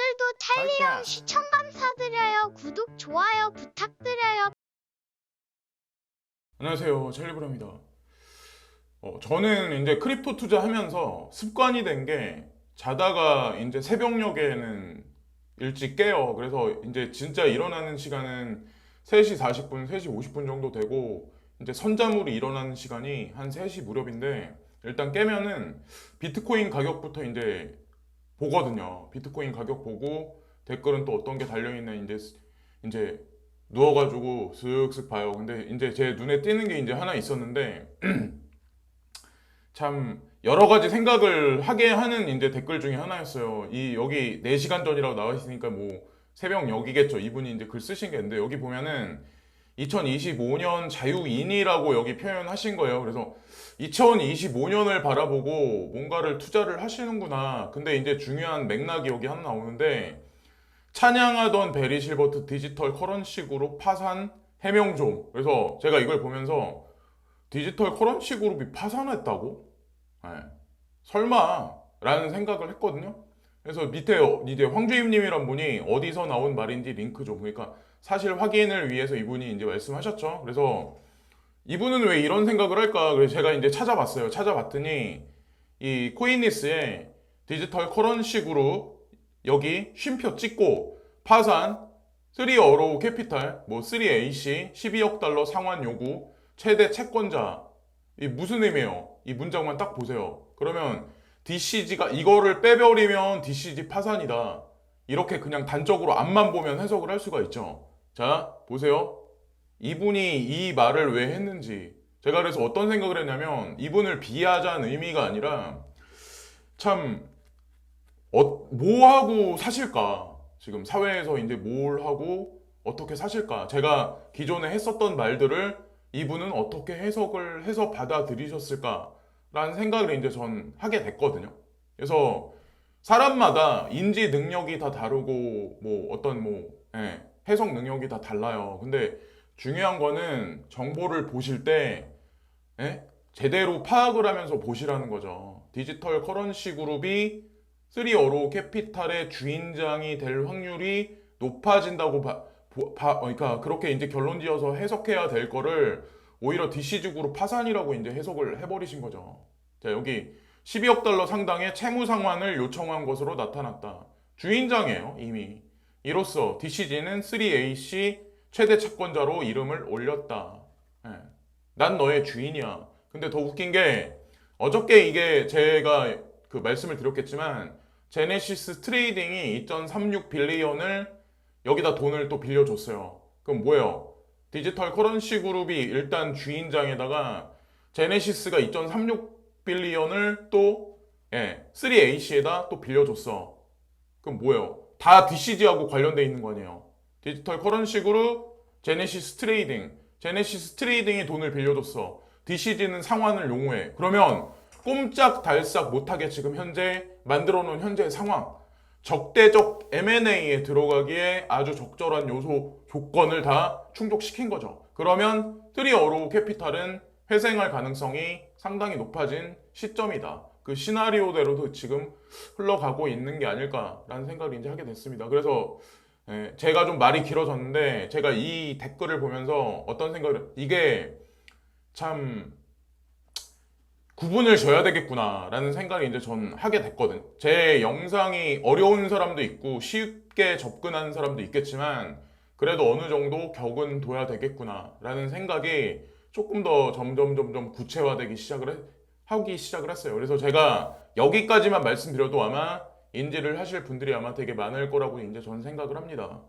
오늘도 찰리형 시청 감사드려요. 구독, 좋아요 부탁드려요. 안녕하세요, 찰리브라입니다. 저는 이제 크립토 투자하면서 습관이 된 게 자다가 이제 새벽녘에는 일찍 깨요. 그래서 이제 진짜 일어나는 시간은 3시 40분, 3시 50분 정도 되고 이제 선잠으로 일어나는 시간이 한 3시 무렵인데 일단 깨면은 비트코인 가격부터 이제 보거든요. 비트코인 가격 보고 댓글은 또 어떤 게 달려있나 이제 누워가지고 슥슥 봐요. 근데 이제 제 눈에 띄는 게 이제 하나 있었는데 참 여러 가지 생각을 하게 하는 이제 댓글 중에 하나였어요. 이 여기 4시간 전이라고 나와 있으니까 뭐 새벽 여기겠죠. 이분이 이제 글 쓰신 게 있는데 여기 보면은 2025년 자유인이라고 여기 표현하신 거예요. 그래서 2025년을 바라보고 뭔가를 투자를 하시는구나. 근데 이제 중요한 맥락이 여기 하나 나오는데 찬양하던 베리 실버트 디지털 커런시 그룹 파산 해명 좀. 그래서 제가 이걸 보면서 디지털 커런시 그룹이 파산했다고? 네. 설마 라는 생각을 했거든요. 그래서 밑에 이제 황주임님이란 분이 어디서 나온 말인지 링크 좀 그러니까 사실 확인을 위해서 이분이 이제 말씀하셨죠. 그래서 이분은 왜 이런 생각을 할까? 그래서 제가 이제 찾아봤어요. 찾아봤더니 이 코인리스에 디지털 커런시 그룹 여기 쉼표 찍고 파산 3 어로우 캐피탈 뭐 3AC 12억 달러 상환 요구 최대 채권자 이 무슨 의미예요? 이 문장만 딱 보세요. 그러면 DCG가 이거를 빼버리면 DCG 파산이다. 이렇게 그냥 단적으로 앞만 보면 해석을 할 수가 있죠. 자, 보세요. 이분이 이 말을 왜 했는지. 제가 그래서 어떤 생각을 했냐면 이분을 비하자는 의미가 아니라 참 뭐 하고 사실까? 지금 사회에서 이제 뭘 하고 어떻게 사실까? 제가 기존에 했었던 말들을 이분은 어떻게 해석을 해서 받아들이셨을까라는 생각을 이제 전 하게 됐거든요. 그래서 사람마다 인지 능력이 다 다르고 뭐 어떤 해석 능력이 다 달라요. 근데 중요한 거는 정보를 보실 때 제대로 파악을 하면서 보시라는 거죠. 디지털 커런시 그룹이 3 어로우 캐피탈의 주인장이 될 확률이 높아진다고 그러니까 그렇게 이제 결론 지어서 해석해야 될 거를 오히려 DCG 그룹 파산이라고 이제 해석을 해버리신 거죠. 자, 여기 12억 달러 상당의 채무 상환을 요청한 것으로 나타났다. 주인장이에요, 이미. 이로써 DCG는 3AC 최대 채권자로 이름을 올렸다. 예. 난 너의 주인이야. 근데 더 웃긴 게 어저께 이게 제가 그 말씀을 드렸겠지만 제네시스 트레이딩이 2.36 빌리언을 여기다 돈을 또 빌려줬어요. 그럼 뭐예요? 디지털 커런시 그룹이 일단 주인장에다가 제네시스가 2.36 빌리언을 또 3AC에다 또 빌려줬어. 그럼 뭐예요? 다 DCG하고 관련돼 있는 거 아니에요? 디지털 커런시 그룹, 제네시스 트레이딩. 제네시스 트레이딩이 돈을 빌려줬어. DCG는 상환을 용호해. 그러면 꼼짝달싹 못하게 지금 현재 만들어 놓은 현재 상황. 적대적 M&A에 들어가기에 아주 적절한 요소, 조건을 다 충족시킨 거죠. 그러면 3 어로우 캐피탈은 회생할 가능성이 상당히 높아진 시점이다. 그 시나리오대로도 지금 흘러가고 있는 게 아닐까라는 생각을 이제 하게 됐습니다. 그래서 제가 좀 말이 길어졌는데 제가 이 댓글을 보면서 어떤 생각을 이게 참 구분을 져야 되겠구나라는 생각을 이제 전 하게 됐거든. 제 영상이 어려운 사람도 있고 쉽게 접근하는 사람도 있겠지만 그래도 어느 정도 격은 둬야 되겠구나라는 생각이 조금 더 점점 구체화되기 하기 시작을 했어요. 그래서 제가 여기까지만 말씀드려도 아마 인지를 하실 분들이 아마 되게 많을 거라고 이제 저는 생각을 합니다.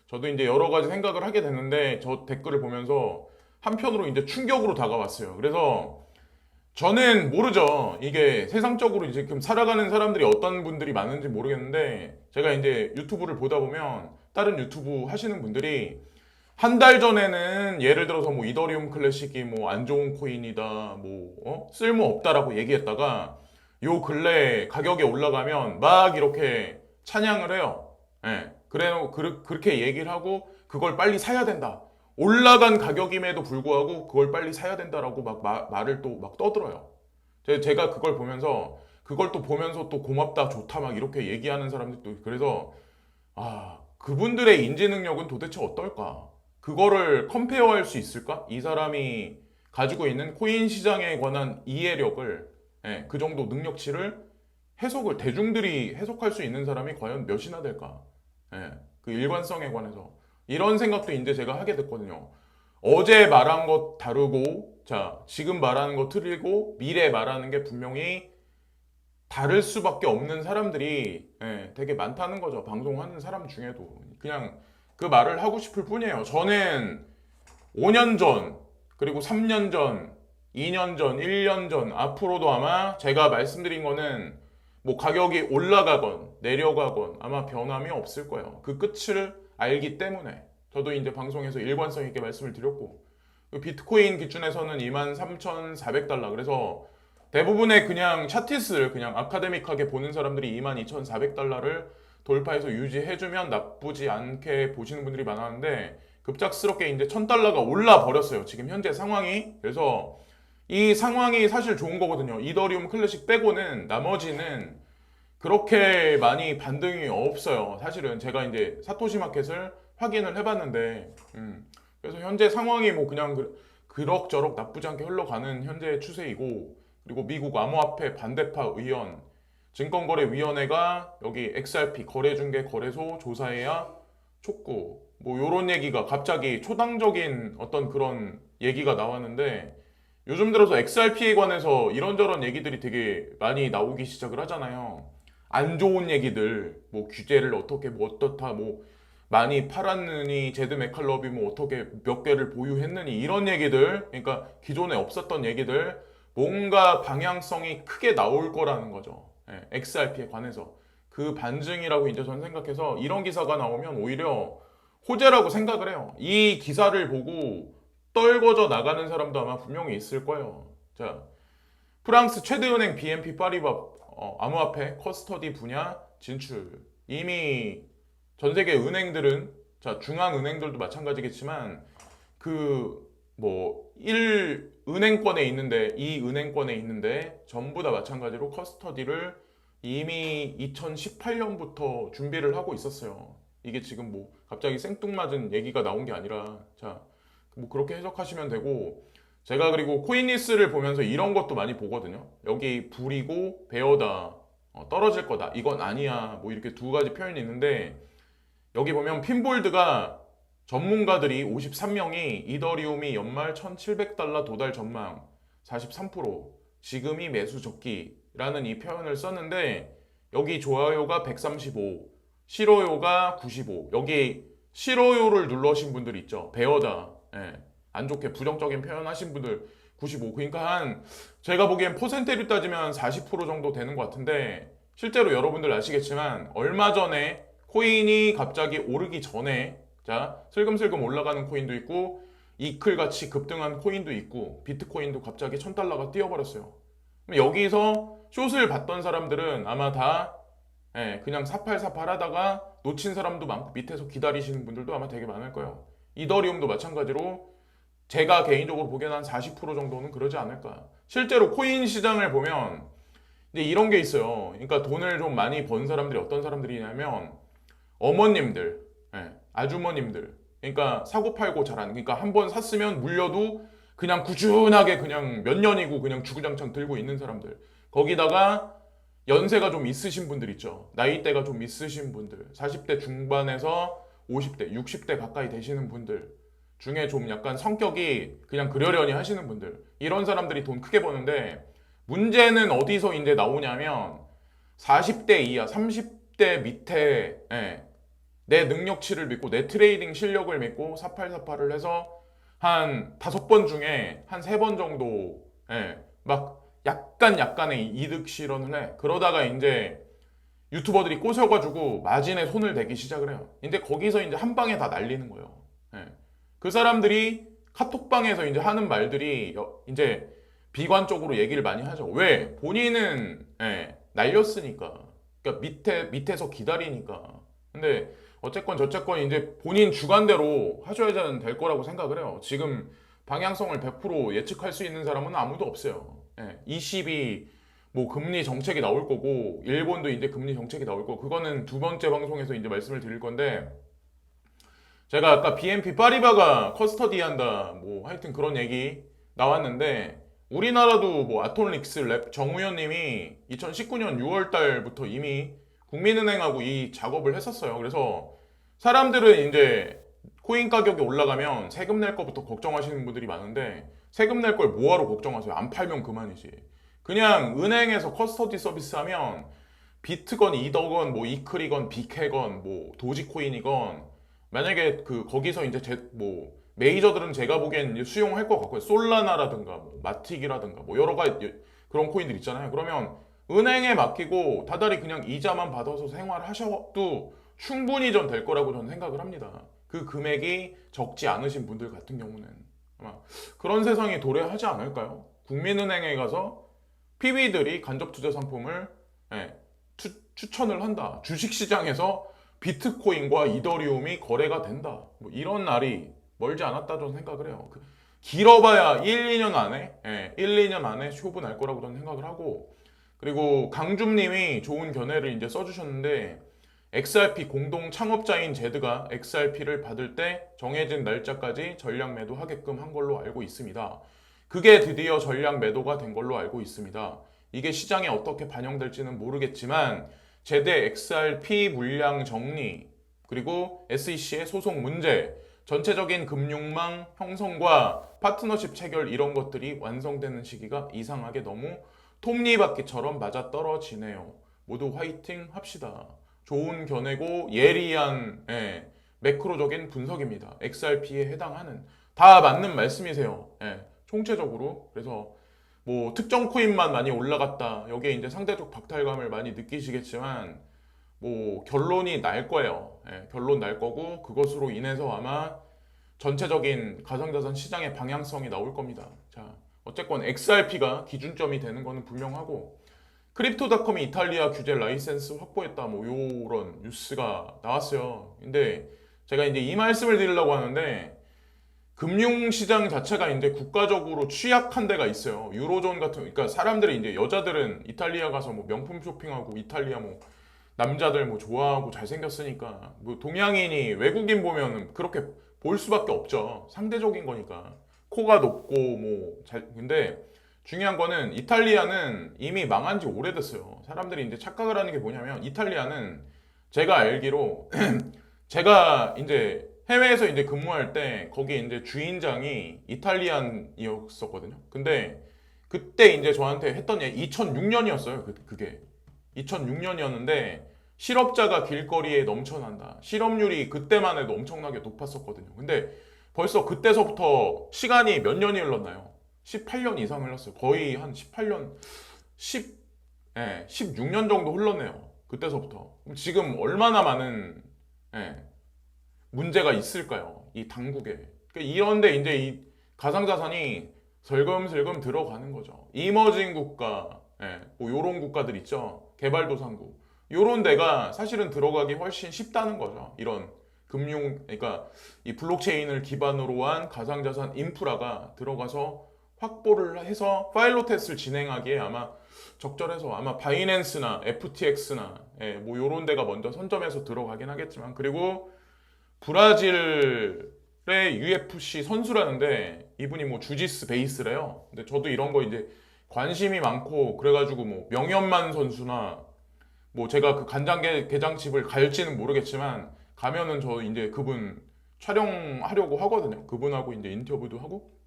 저도 이제 여러 가지 생각을 하게 됐는데 저 댓글을 보면서 한편으로 이제 충격으로 다가왔어요. 그래서 저는 모르죠. 이게 세상적으로 지금 살아가는 사람들이 어떤 분들이 많은지 모르겠는데 제가 이제 유튜브를 보다 보면 다른 유튜브 하시는 분들이 한 달 전에는 예를 들어서 뭐 이더리움 클래식이 뭐 안 좋은 코인이다, 뭐 쓸모 없다라고 얘기했다가 요 근래 가격이 올라가면 막 이렇게 찬양을 해요. 그렇게 얘기를 하고 그걸 빨리 사야 된다. 올라간 가격임에도 불구하고 그걸 빨리 사야 된다라고 막 말을 또 막 떠들어요. 제가 그걸 보면서 그걸 또 보면서 또 고맙다, 좋다 막 이렇게 얘기하는 사람들도 있고. 그래서 그분들의 인지 능력은 도대체 어떨까? 그거를 컴페어할 수 있을까? 이 사람이 가지고 있는 코인 시장에 관한 이해력을, 그 정도 능력치를 대중들이 해석할 수 있는 사람이 과연 몇이나 될까? 그 일관성에 관해서. 이런 생각도 이제 제가 하게 됐거든요. 어제 말한 것 다르고, 자, 지금 말하는 거 틀리고, 미래 말하는 게 분명히 다를 수밖에 없는 사람들이 되게 많다는 거죠. 방송하는 사람 중에도. 그냥 그 말을 하고 싶을 뿐이에요. 저는 5년 전, 그리고 3년 전, 2년 전, 1년 전, 앞으로도 아마 제가 말씀드린 거는 뭐 가격이 올라가건 내려가건 아마 변함이 없을 거예요. 그 끝을 알기 때문에. 저도 이제 방송에서 일관성 있게 말씀을 드렸고, 그 비트코인 기준에서는 23,400달러. 그래서 대부분의 그냥 차트를 그냥 아카데믹하게 보는 사람들이 22,400달러를 돌파해서 유지해주면 나쁘지 않게 보시는 분들이 많았는데, 급작스럽게 이제 1,000달러가 올라 버렸어요. 지금 현재 상황이. 그래서 이 상황이 사실 좋은 거거든요. 이더리움 클래식 빼고는 나머지는 그렇게 많이 반등이 없어요. 사실은 제가 이제 사토시 마켓을 확인을 해봤는데, 그래서 현재 상황이 뭐 그냥 그럭저럭 나쁘지 않게 흘러가는 현재 추세이고, 그리고 미국 암호화폐 반대파 의원, 증권거래위원회가 여기 XRP 거래중개거래소 조사해야 촉구, 뭐 요런 얘기가 갑자기 초당적인 어떤 그런 얘기가 나왔는데, 요즘 들어서 XRP에 관해서 이런저런 얘기들이 되게 많이 나오기 시작을 하잖아요. 안 좋은 얘기들, 뭐 규제를 어떻게 뭐 어떻다, 뭐 많이 팔았느니, 제드 맥칼럽이 뭐 어떻게 몇 개를 보유했느니, 이런 얘기들, 그러니까 기존에 없었던 얘기들, 뭔가 방향성이 크게 나올 거라는 거죠. XRP에 관해서. 그 반증이라고 이제 저는 생각해서 이런 기사가 나오면 오히려 호재라고 생각을 해요. 이 기사를 보고 떨궈져 나가는 사람도 아마 분명히 있을 거예요. 자, 프랑스 최대은행 BNP 파리바 암호화폐 커스터디 분야 진출. 이미 전 세계 은행들은, 자, 중앙은행들도 마찬가지겠지만 뭐 1은행권에 있는데, 2은행권에 있는데 전부 다 마찬가지로 커스터디를 이미 2018년부터 준비를 하고 있었어요. 이게 지금 뭐 갑자기 생뚱맞은 얘기가 나온 게 아니라, 자, 뭐 그렇게 해석하시면 되고, 제가 그리고 코인리스를 보면서 이런 것도 많이 보거든요. 여기 불이고 베어다, 떨어질 거다, 이건 아니야, 뭐 이렇게 두 가지 표현이 있는데, 여기 보면 핀볼드가 전문가들이 53명이 이더리움이 연말 1,700달러 도달 전망 43%, 지금이 매수 적기라는 이 표현을 썼는데, 여기 좋아요가 135, 싫어요가 95. 여기 싫어요를 눌러신 분들 있죠. 배어다. 안 좋게 부정적인 표현 하신 분들 95. 그러니까 제가 보기엔 퍼센테이지 따지면 40% 정도 되는 것 같은데, 실제로 여러분들 아시겠지만 얼마 전에 코인이 갑자기 오르기 전에, 자, 슬금슬금 올라가는 코인도 있고 이클같이 급등한 코인도 있고, 비트코인도 갑자기 1,000달러가 뛰어버렸어요. 여기서 숏을 봤던 사람들은 아마 다 그냥 사팔사팔 하다가 놓친 사람도 많고, 밑에서 기다리시는 분들도 아마 되게 많을 거예요. 이더리움도 마찬가지로 제가 개인적으로 보기에는 한 40% 정도는 그러지 않을까. 실제로 코인 시장을 보면 이제 이런 게 있어요. 그러니까 돈을 좀 많이 번 사람들이 어떤 사람들이냐면 어머님들, 아주머님들, 그러니까 사고 팔고 잘하는, 그러니까 한 번 샀으면 물려도 그냥 꾸준하게 그냥 몇 년이고 그냥 주구장창 들고 있는 사람들. 거기다가 연세가 좀 있으신 분들 있죠. 나이대가 좀 있으신 분들, 40대 중반에서 50대, 60대 가까이 되시는 분들 중에 좀 약간 성격이 그냥 그러려니 하시는 분들, 이런 사람들이 돈 크게 버는데, 문제는 어디서 이제 나오냐면 40대 이하, 30대 밑에 내 능력치를 믿고 내 트레이딩 실력을 믿고 사팔사팔을 해서 한 5번 중에 한 3번 정도 막 약간의 이득 실현을 해. 그러다가 이제 유튜버들이 꼬셔가지고 마진에 손을 대기 시작을 해요. 근데 거기서 이제 한 방에 다 날리는 거예요. 그 사람들이 카톡방에서 이제 하는 말들이 이제 비관적으로 얘기를 많이 하죠. 왜? 본인은 날렸으니까. 그러니까 밑에서 기다리니까. 근데 어쨌건 저쨌건 이제 본인 주관대로 하셔야 될 거라고 생각을 해요. 지금 방향성을 100% 예측할 수 있는 사람은 아무도 없어요. 20이 뭐 금리 정책이 나올 거고 일본도 이제 금리 정책이 나올 거고 그거는 두 번째 방송에서 이제 말씀을 드릴 건데 제가 아까 BNP 파리바가 커스터디한다 뭐 하여튼 그런 얘기 나왔는데 우리나라도 뭐 아톨릭스 랩 정우현님이 2019년 6월 달부터 이미 국민은행하고 이 작업을 했었어요. 그래서 사람들은 이제 코인 가격이 올라가면 세금 낼 것부터 걱정하시는 분들이 많은데 세금 낼 걸 뭐하러 걱정하세요? 안 팔면 그만이지. 그냥 은행에서 커스터디 서비스 하면 비트건, 이더건, 뭐 이클이건, 비캐건, 뭐 도지코인이건 만약에 그 거기서 이제 뭐 메이저들은 제가 보기엔 이제 수용할 것 같고요. 솔라나라든가 뭐 마틱이라든가 뭐 여러 가지 그런 코인들 있잖아요. 그러면 은행에 맡기고 다달이 그냥 이자만 받아서 생활하셔도 충분히 전 될 거라고 저는 생각을 합니다. 그 금액이 적지 않으신 분들 같은 경우는 아마 그런 세상이 도래하지 않을까요? 국민은행에 가서 PB들이 간접투자 상품을 예, 추천을 한다. 주식시장에서 비트코인과 이더리움이 거래가 된다. 뭐 이런 날이 멀지 않았다 저는 생각을 해요. 길어봐야 1, 2년 안에 1, 2년 안에 쇼부 날 거라고 저는 생각을 하고 그리고 강줌님이 좋은 견해를 이제 써주셨는데 XRP 공동 창업자인 제드가 XRP를 받을 때 정해진 날짜까지 전량 매도하게끔 한 걸로 알고 있습니다. 그게 드디어 전량 매도가 된 걸로 알고 있습니다. 이게 시장에 어떻게 반영될지는 모르겠지만 제드 XRP 물량 정리 그리고 SEC의 소송 문제 전체적인 금융망 형성과 파트너십 체결 이런 것들이 완성되는 시기가 이상하게 너무 톱니바퀴처럼 맞아떨어지네요. 모두 화이팅 합시다. 좋은 견해고 예리한 매크로적인 분석입니다. XRP에 해당하는 다 맞는 말씀이세요. 총체적으로 그래서 뭐 특정 코인만 많이 올라갔다 여기에 이제 상대적 박탈감을 많이 느끼시겠지만 뭐 결론이 날 거예요. 결론 날 거고 그것으로 인해서 아마 전체적인 가상자산 시장의 방향성이 나올 겁니다. 자, 어쨌건 XRP가 기준점이 되는 거는 분명하고 크립토닷컴이 이탈리아 규제 라이센스 확보했다 뭐 요런 뉴스가 나왔어요. 근데 제가 이제 이 말씀을 드리려고 하는데 금융시장 자체가 이제 국가적으로 취약한 데가 있어요. 유로존 같은, 그러니까 사람들이 이제 여자들은 이탈리아 가서 뭐 명품 쇼핑하고 이탈리아 뭐 남자들 뭐 좋아하고 잘생겼으니까 뭐 동양인이 외국인 보면은 그렇게 볼 수밖에 없죠. 상대적인 거니까. 코가 높고 뭐 근데 중요한 거는 이탈리아는 이미 망한 지 오래됐어요. 사람들이 이제 착각을 하는 게 뭐냐면 이탈리아는 제가 알기로 제가 이제 해외에서 이제 근무할 때 거기 이제 주인장이 이탈리안이었었거든요. 근데 그때 이제 저한테 했던 얘기 2006년이었어요. 그게 2006년이었는데 실업자가 길거리에 넘쳐난다. 실업률이 그때만 해도 엄청나게 높았었거든요. 근데 벌써 그때서부터 시간이 몇 년이 흘렀나요? 18년 이상 흘렀어요. 거의 한 18년, 16년 정도 흘렀네요. 그때서부터. 그럼 지금 얼마나 많은 문제가 있을까요? 이 당국에. 그러니까 이런데 이제 이 가상자산이 슬금슬금 들어가는 거죠. 이머징 국가, 뭐 요런 국가들 있죠. 개발도상국. 요런 데가 사실은 들어가기 훨씬 쉽다는 거죠. 이런 그러니까 이 블록체인을 기반으로 한 가상자산 인프라가 들어가서 확보를 해서 파일럿 테스트를 진행하기에 아마 적절해서 아마 바이낸스나 FTX나 뭐 요런 데가 먼저 선점해서 들어가긴 하겠지만 그리고 브라질의 UFC 선수라는데 이분이 뭐 주짓수 베이스래요. 근데 저도 이런 거 이제 관심이 많고 그래가지고 뭐 명현만 선수나 뭐 제가 그 간장 게장집을 갈지는 모르겠지만 가면은 저 이제 그분 촬영하려고 하거든요. 그분하고 이제 인터뷰도 하고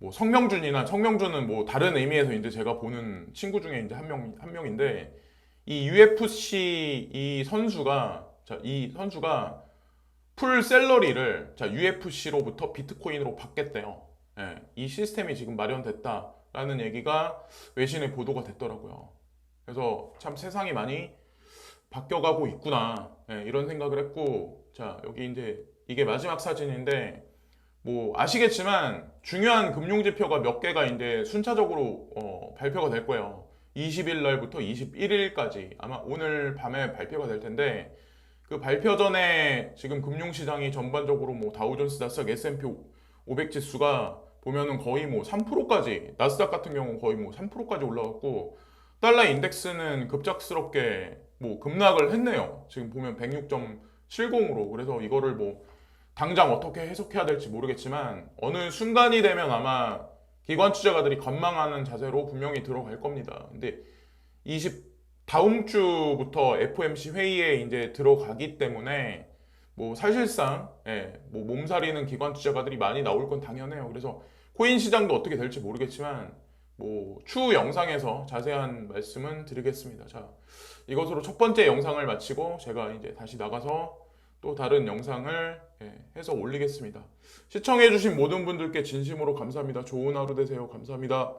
뭐 성명준은 뭐 다른 의미에서 이제 제가 보는 친구 중에 이제 한 명인데 이 UFC 이 선수가 풀 셀러리를 UFC로부터 비트코인으로 받겠대요. 이 시스템이 지금 마련됐다라는 얘기가 외신에 보도가 됐더라고요. 그래서 참 세상이 많이 바뀌어가고 있구나 이런 생각을 했고 자 여기 이제 이게 마지막 사진인데 뭐 아시겠지만 중요한 금융지표가 몇 개가 이제 순차적으로 발표가 될 거예요. 20일 날부터 21일까지 아마 오늘 밤에 발표가 될 텐데 그 발표 전에 지금 금융시장이 전반적으로 뭐 다우존스, 나스닥, S&P 500 지수가 보면은 거의 뭐 3%까지, 나스닥 같은 경우는 거의 뭐 3%까지 올라갔고, 달러 인덱스는 급작스럽게 뭐 급락을 했네요. 지금 보면 106.70으로. 그래서 이거를 뭐 당장 어떻게 해석해야 될지 모르겠지만 어느 순간이 되면 아마 기관 투자가들이 관망하는 자세로 분명히 들어갈 겁니다. 근데 다음 주부터 FOMC 회의에 이제 들어가기 때문에 뭐 사실상 뭐 몸살이는 기관 투자가들이 많이 나올 건 당연해요. 그래서 코인 시장도 어떻게 될지 모르겠지만 뭐 추후 영상에서 자세한 말씀은 드리겠습니다. 자, 이것으로 첫 번째 영상을 마치고 제가 이제 다시 나가서 또 다른 영상을 해서 올리겠습니다. 시청해주신 모든 분들께 진심으로 감사합니다. 좋은 하루 되세요. 감사합니다.